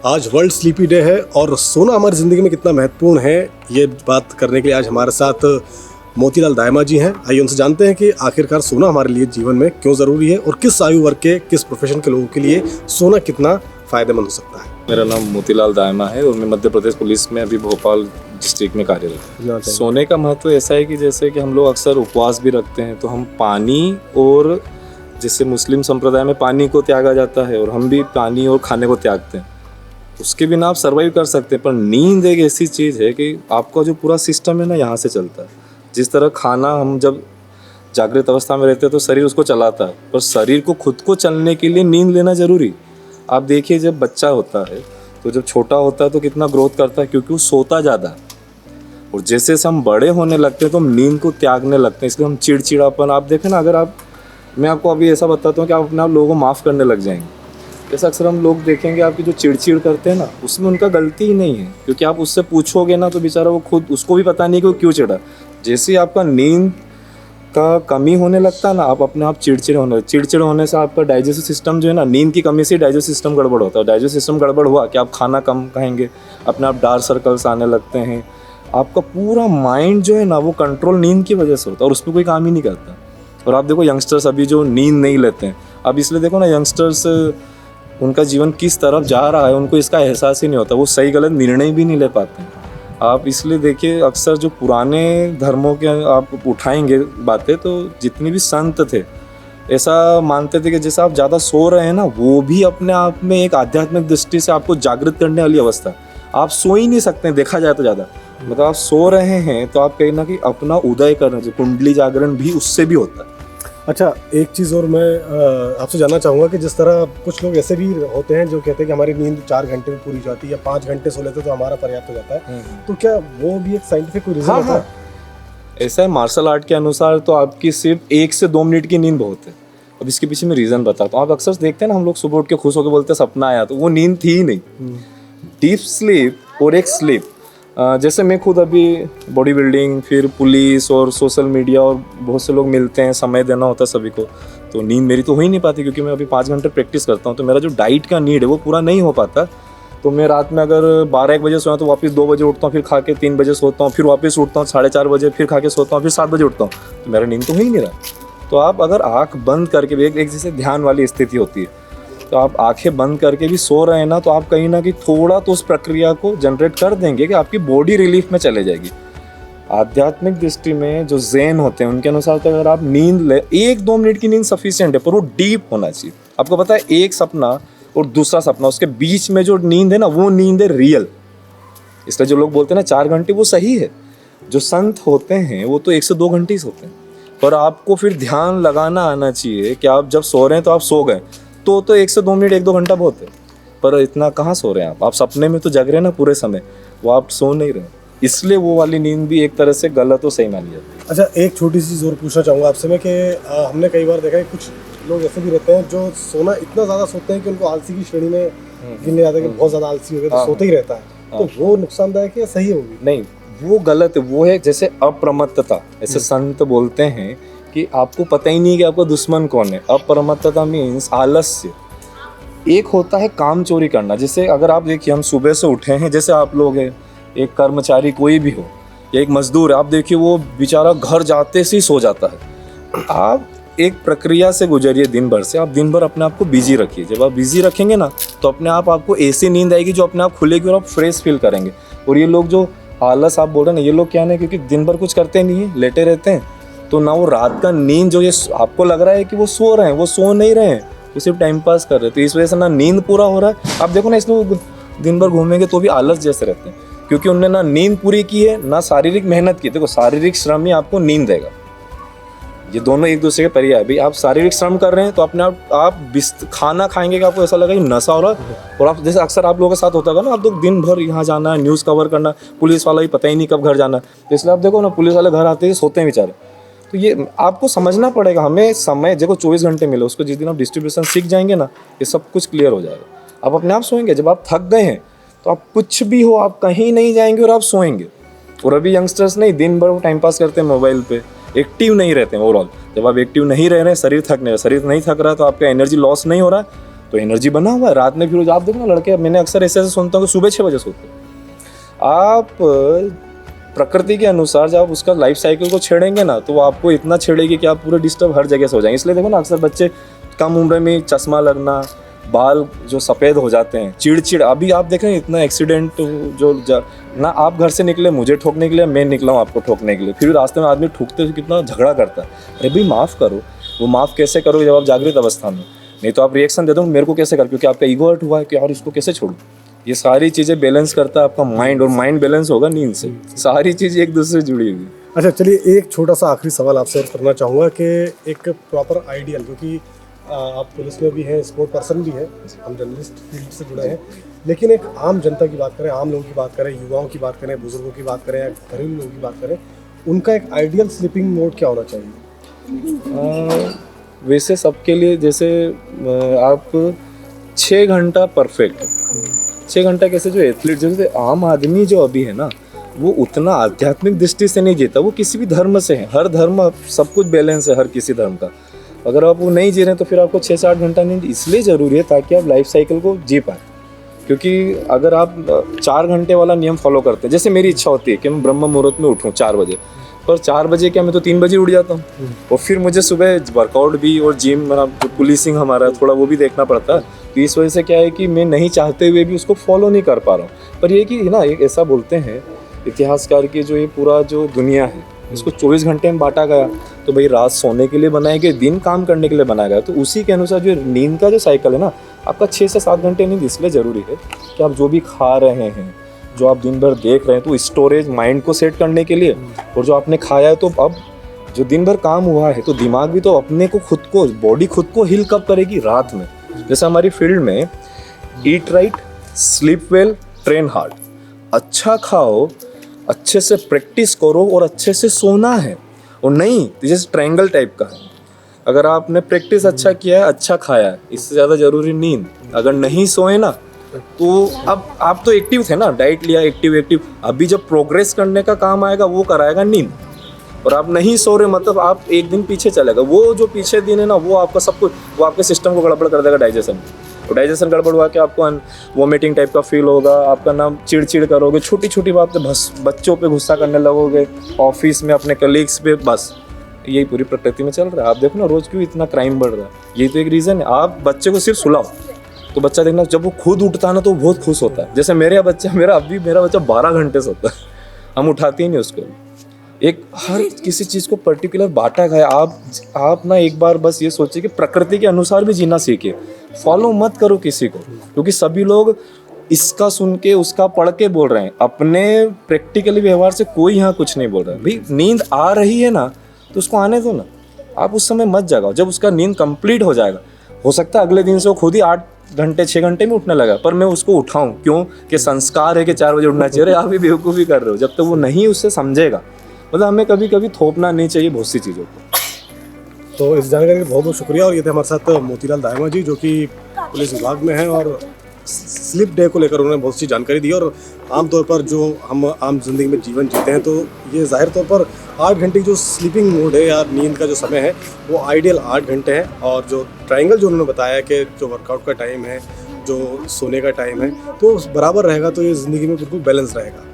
आज world sleepy day है और सोना हमारी ज़िंदगी में कितना महत्वपूर्ण है, ये बात करने के लिए आज हमारे साथ मोतीलाल दायमा जी हैं। आइए उनसे जानते हैं कि आखिरकार सोना हमारे लिए जीवन में क्यों ज़रूरी है और किस आयु वर्ग के, किस प्रोफेशन के लोगों के लिए सोना कितना फ़ायदेमंद हो सकता है। मेरा नाम मोतीलाल दायमा है और मैं मध्य प्रदेश पुलिस में अभी भोपाल डिस्ट्रिक्ट में कार्यरत हूँ। सोने का महत्व ऐसा है कि जैसे कि हम लोग अक्सर उपवास भी रखते हैं तो हम पानी, और जैसे मुस्लिम संप्रदाय में पानी को त्यागा जाता है और हम भी पानी और खाने को त्यागते हैं। उसके बिना आप सर्वाइव कर सकते हैं, पर नींद एक ऐसी चीज़ है कि आपका जो पूरा सिस्टम है ना, यहाँ से चलता है। जिस तरह खाना हम जब जागृत अवस्था में रहते हैं तो शरीर उसको चलाता है, पर शरीर को खुद को चलने के लिए नींद लेना ज़रूरी। आप देखिए, जब बच्चा होता है तो जब छोटा होता है तो कितना ग्रोथ करता है, क्योंकि वो सोता ज़्यादा है। और जैसे जैसे हम बड़े होने लगते हैं तो हम नींद को त्यागने लगते हैं, इसलिए हम चिड़चिड़ापन, आप देखें ना, मैं आपको अभी ऐसा बताता हूँ कि आप अपने आप लोगों को माफ़ करने लग जाएंगे। जैसे अक्सर हम लोग देखेंगे आपकी जो चिड़चिड़ करते हैं ना, उसमें उनका गलती ही नहीं है, क्योंकि आप उससे पूछोगे ना तो बेचारा वो खुद, उसको भी पता नहीं कि वो क्यों चिढ़ा। जैसे ही आपका नींद का कमी होने लगता है ना, आप अपने आप चिड़चिड़ होने से आपका डाइजेस्टिव सिस्टम जो है ना, नींद की कमी से डाइजेस्टिव सिस्टम गड़बड़ होता है। डाइजेस्टिव सिस्टम गड़बड़ हुआ कि आप खाना कम खाएंगे, अपने आप डार्क सर्कल्स आने लगते हैं, आपका पूरा माइंड जो है ना वो कंट्रोल नींद की वजह से होता है और उस पर कोई काम ही नहीं करता। और आप देखो यंगस्टर्स अभी जो नींद नहीं लेते हैं, अब इसलिए देखो ना, यंगस्टर्स उनका जीवन किस तरफ जा रहा है उनको इसका एहसास ही नहीं होता, वो सही गलत निर्णय भी नहीं ले पाते। आप इसलिए देखिए, अक्सर जो पुराने धर्मों के आप उठाएंगे बातें, तो जितने भी संत थे ऐसा मानते थे कि जैसे आप ज़्यादा सो रहे हैं ना, वो भी अपने आप में एक आध्यात्मिक दृष्टि से आपको जागृत करने वाली अवस्था। आप सो ही नहीं सकते, देखा जाए तो ज़्यादा, मतलब आप सो रहे हैं तो आप कहीं ना कहीं अपना उदय करना चाहिए, कुंडली जागरण भी उससे भी होता है। अच्छा, एक चीज़ और मैं आपसे जानना चाहूँगा कि जिस तरह कुछ लोग ऐसे भी होते हैं जो कहते हैं कि हमारी नींद 4 घंटे में पूरी हो जाती है या 5 घंटे सो लेते तो हमारा पर्याप्त हो जाता है, तो क्या वो भी एक साइंटिफिक रीज़न होता है? ऐसा है, मार्शल आर्ट के अनुसार तो आपकी सिर्फ 1 से 2 मिनट की नींद बहुत है। अब इसके पीछे मैं रीज़न बताता हूँ। आप अक्सर देखते हैं ना, हम लोग सुबह उठ के खुश होकर बोलते हैं सपना आया, तो वो नींद थी ही नहीं। डीप स्लीप और एक स्लीप, जैसे मैं खुद अभी बॉडी बिल्डिंग, फिर पुलिस और सोशल मीडिया और बहुत से लोग मिलते हैं, समय देना होता है सभी को, तो नींद मेरी तो हो ही नहीं पाती, क्योंकि मैं अभी 5 घंटे प्रैक्टिस करता हूँ, तो मेरा जो डाइट का नीड है वो पूरा नहीं हो पाता। तो मैं रात में अगर 12-1 बजे सोया तो वापस 2 बजे उठता हूँ, फिर खा के 3 बजे सोता हूँ, फिर वापस उठता हूँ 4:30 बजे, फिर खा के सोता हूँ, फिर 7 बजे उठता हूँ, तो मेरा नींद तो हो ही नहीं रहा। तो आप अगर आँख बंद करके, एक जैसे ध्यान वाली स्थिति होती है, तो आप आंखें बंद करके भी सो रहे हैं ना, तो आप कहीं ना कहीं थोड़ा तो उस प्रक्रिया को जनरेट कर देंगे कि आपकी बॉडी रिलीफ में चले जाएगी। आध्यात्मिक दृष्टि में जो ज़ेन होते हैं उनके अनुसार तो अगर आप नींद ले, 1-2 मिनट की नींद सफिशिएंट है, पर वो डीप होना चाहिए। आपको पता है, एक सपना और दूसरा सपना, उसके बीच में जो नींद है ना, वो नींद है रियल। इसलिए जो लोग बोलते हैं ना 4 घंटे, वो सही है। जो संत होते हैं वो तो 1 से 2 घंटे ही सोते हैं, पर आपको फिर ध्यान लगाना आना चाहिए कि आप जब सो रहे हैं तो आप सो गए, तो 1 से 2 मिनट, 1-2 घंटा बहुत है, पर इतना कहाँ सो रहे हैं आप सपने में तो जग रहे हैं ना पूरे समय, वो आप सो नहीं रहे, इसलिए वो वाली नींद भी एक तरह से गलत और सही मानी जाती है। अच्छा, एक छोटी सी चीज़ और पूछना चाहूँगा आपसे मैं कि हमने कई बार देखा है कुछ लोग ऐसे भी रहते हैं जो सोना इतना ज़्यादा सोते हैं कि उनको आलसी की श्रेणी में गिनने जाता है कि बहुत ज़्यादा आलसी हो गए, तो सोते ही रहता है, तो वो नुकसानदायक है या सही होगी? नहीं, वो गलत है। वो है जैसे अप्रमत्तता, ऐसे संत बोलते हैं कि आपको पता ही नहीं कि आपका दुश्मन कौन है। अप्रमत्तता मीन्स आलस्य। एक होता है काम चोरी करना, जैसे अगर आप देखिए, हम सुबह से उठे हैं, जैसे आप लोग हैं, एक कर्मचारी कोई भी हो या एक मजदूर है, आप देखिए वो बेचारा घर जाते से ही सो जाता है। आप एक प्रक्रिया से गुजरिए दिन भर से, आप दिन भर अपने आप को बिजी रखिए। जब आप बिजी रखेंगे ना, तो अपने आप आपको ऐसी नींद आएगी जो अपने आप खुलेगी और आप फ्रेश फील करेंगे। और ये लोग जो आलस आप बोल रहे हैं ना, ये लोग क्या है, क्योंकि दिन भर कुछ करते नहीं है, लेटे रहते हैं, तो ना वो रात का नींद जो ये आपको लग रहा है कि वो सो रहे हैं, वो सो नहीं रहे हैं, वो सिर्फ टाइम पास कर रहे हैं। तो इस वजह से ना नींद पूरा हो रहा है। आप देखो ना, इसलिए दिन भर घूमेंगे तो भी आलस जैसे रहते हैं, क्योंकि उनने ना नींद पूरी की है, ना शारीरिक मेहनत की। देखो, शारीरिक श्रम ही आपको नींद देगा, ये दोनों एक दूसरे के पर्याय है। भाई, आप शारीरिक श्रम कर रहे हैं तो अपने आप खाना खाएंगे कि आपको ऐसा लगा कि नशा हो रहा है। और आप जैसे अक्सर आप लोगों के साथ होता है ना, आप लोग दिन भर यहाँ जाना है, न्यूज़ कवर करना, पुलिस वाला ही पता ही नहीं कब घर जाना है, तो इसलिए आप देखो ना, पुलिस वाले घर आते ही सोते हैं बेचारे। तो ये आपको समझना पड़ेगा, हमें समय देखो 24 घंटे मिले, उसको जिस दिन आप डिस्ट्रीब्यूशन सीख जाएंगे ना, ये सब कुछ क्लियर हो जाएगा। आप अपने आप सोएंगे। जब आप थक गए हैं तो आप कुछ भी हो, आप कहीं नहीं जाएंगे और आप सोएंगे। और अभी यंगस्टर्स नहीं, दिन भर वो टाइम पास करते हैं मोबाइल पे, एक्टिव नहीं रहते हैं ओवरऑल। जब आप एक्टिव नहीं रह रहे हैं, शरीर नहीं थक रहा, तो आपका एनर्जी लॉस नहीं हो रहा, तो एनर्जी बना हुआ है। रात में फिर आप देखो ना लड़के, मैंने अक्सर ऐसे सुनता हूँ कि सुबह 6 बजे सोते हैं। आप प्रकृति के अनुसार जब आप उसका लाइफ साइकिल को छेड़ेंगे ना, तो वो आपको इतना छेड़ेगी कि आप पूरे डिस्टर्ब हर जगह से हो जाएंगे। इसलिए देखो ना अक्सर बच्चे कम उम्र में चश्मा लगना, बाल जो सफ़ेद हो जाते हैं, चिड़चिड़। अभी आप देख रहे हैं इतना एक्सीडेंट ना, आप घर से निकले मुझे ठोकने के लिए, मैं निकला हूँ आपको ठोकने के लिए, फिर रास्ते में आदमी ठोकते हुए कितना झगड़ा करता है। अरे भाई माफ़ करो। वो माफ़ कैसे करोगे जब आप जागृत अवस्था में, नहीं तो आप रिएक्शन दे दो मेरे को कैसे कर, क्योंकि आपका ईगो हर्ट हुआ है कि यार इसको कैसे छोड़ूं। ये सारी चीज़ें बैलेंस करता है आपका माइंड, और माइंड बैलेंस होगा नींद से। सारी चीज़ एक दूसरे से जुड़ी हुई। अच्छा चलिए, एक छोटा सा आखिरी सवाल आपसे और करना चाहूँगा कि एक प्रॉपर आइडियल, क्योंकि आप पुलिस में भी हैं, स्पोर्ट पर्सन भी हैं, हम जर्नलिस्ट फील्ड से जुड़े हैं, लेकिन एक आम जनता की बात करें, आम लोगों की बात करें, युवाओं की बात करें, बुजुर्गों की बात करें या घरेलू लोगों की बात करें, उनका एक आइडियल स्लीपिंग मोड क्या होना चाहिए? वैसे सबके लिए जैसे आप 6 घंटा परफेक्ट है। 6 घंटा कैसे, जो एथलीट जैसे आम आदमी जो अभी है ना, वो उतना आध्यात्मिक दृष्टि से नहीं जीता, वो किसी भी धर्म से है। हर धर्म सब कुछ बैलेंस है हर किसी धर्म का। अगर आप वो नहीं जी रहे हैं तो फिर आपको 6 से 8 घंटा नींद इसलिए ज़रूरी है ताकि आप लाइफ साइकिल को जी पाए। क्योंकि अगर आप 4 घंटे वाला नियम फॉलो करते हैं, जैसे मेरी इच्छा होती है कि मैं ब्रह्म मुहूर्त में उठूँ 4 बजे, पर 4 बजे क्या, मैं तो 3 बजे उठ जाता हूँ। और फिर मुझे सुबह वर्कआउट भी और जिम, मेरा जो पुलिसिंग हमारा थोड़ा वो भी देखना पड़ता है। तो इस वजह से क्या है कि मैं नहीं चाहते हुए भी उसको फॉलो नहीं कर पा रहा हूँ। पर ये कि ना, एक ऐसा बोलते हैं इतिहासकार की, जो ये पूरा जो दुनिया है इसको 24 घंटे में बांटा गया, तो भाई रात सोने के लिए बनाया गया, दिन काम करने के लिए बनाया गया। तो उसी के अनुसार जो नींद का जो साइकिल है ना, आपका 6 से 7 घंटे नींद इसलिए ज़रूरी है कि आप जो भी खा रहे हैं, जो आप दिन भर देख रहे हैं, तो स्टोरेज माइंड को सेट करने के लिए, और जो आपने खाया है, तो अब जो दिन भर काम हुआ है तो दिमाग भी तो अपने को खुद को, बॉडी खुद को हील कब करेगी, रात में। जैसे हमारी फील्ड में eat right, sleep well, train hard. अच्छा खाओ, अच्छे से प्रैक्टिस करो और अच्छे से सोना है। और नहीं जैसे ट्रायंगल टाइप का है, अगर आपने प्रैक्टिस अच्छा किया है, अच्छा खाया है, इससे ज़्यादा ज़रूरी नींद। अगर नहीं सोए ना, तो अब आप तो एक्टिव थे ना, डाइट लिया, एक्टिव, अभी जब प्रोग्रेस करने का काम आएगा वो कराएगा नींद। और आप नहीं सो रहे मतलब आप एक दिन पीछे चलेगा। वो जो पीछे दिन है ना, वो आपका सब कुछ, वो आपके सिस्टम को गड़बड़ कर देगा, डाइजेशन। तो डाइजेशन गड़बड़ हुआ कि आपको वोमिटिंग टाइप का फील होगा, आपका नाम चिड़चिड़ करोगे, छोटी छोटी बात पे बच्चों पे गुस्सा करने लगोगे, ऑफिस में अपने कलीग्स पे। बस यही पूरी प्रकृति में चल रहा है। आप देखो ना रोज़ क्यों इतना क्राइम बढ़ रहा है, यही तो एक रीज़न है। आप बच्चे को सिर्फ सुलाओ तो बच्चा देखना, जब वो खुद उठता है ना तो बहुत खुश होता है। जैसे मेरा बच्चा 12 घंटे सोता है, हम उठाते ही नहीं उसको। एक हर किसी चीज़ को पर्टिकुलर बांटा गया। आप ना एक बार बस ये सोचिए कि प्रकृति के अनुसार भी जीना सीखिए, फॉलो मत करो किसी को, क्योंकि सभी लोग इसका सुन के उसका पढ़ के बोल रहे हैं, अपने प्रैक्टिकली व्यवहार से कोई यहाँ कुछ नहीं बोल रहा है। भाई नींद आ रही है ना तो उसको आने दो ना, आप उस समय मत जगाओ। जब उसका नींद कंप्लीट हो जाएगा, हो सकता है अगले दिन से वो खुद ही 8 घंटे 6 घंटे में उठने लगा, पर मैं उसको उठाऊं क्यों, कि संस्कार है कि 4 बजे उठना चाहिए। आप भी बेवकूफ़ी कर रहे हो। जब तक वो नहीं उससे समझेगा, मतलब हमें कभी कभी थोपना नहीं चाहिए बहुत सी चीज़ों को। तो इस जानकारी का बहुत बहुत शुक्रिया। और ये थे हमारे साथ मोतीलाल दाहिमा जी, जो कि पुलिस विभाग में हैं, और स्लिप डे को लेकर उन्होंने बहुत सी जानकारी दी। और आमतौर पर जो हम आम जिंदगी में जीवन जीते हैं, तो ये जाहिर तौर पर 8 घंटे की जो स्लीपिंग मोड है या नींद का जो समय है वो आइडियल 8 घंटे है। और जो ट्रायंगल जो उन्होंने बताया कि जो वर्कआउट का टाइम है, जो सोने का टाइम है, तो बराबर रहेगा, तो ये ज़िंदगी में बिल्कुल बैलेंस रहेगा।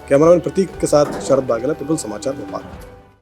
कैमरामैन प्रतीक के साथ शरद बाघेला, पीपल समाचार भोपाल।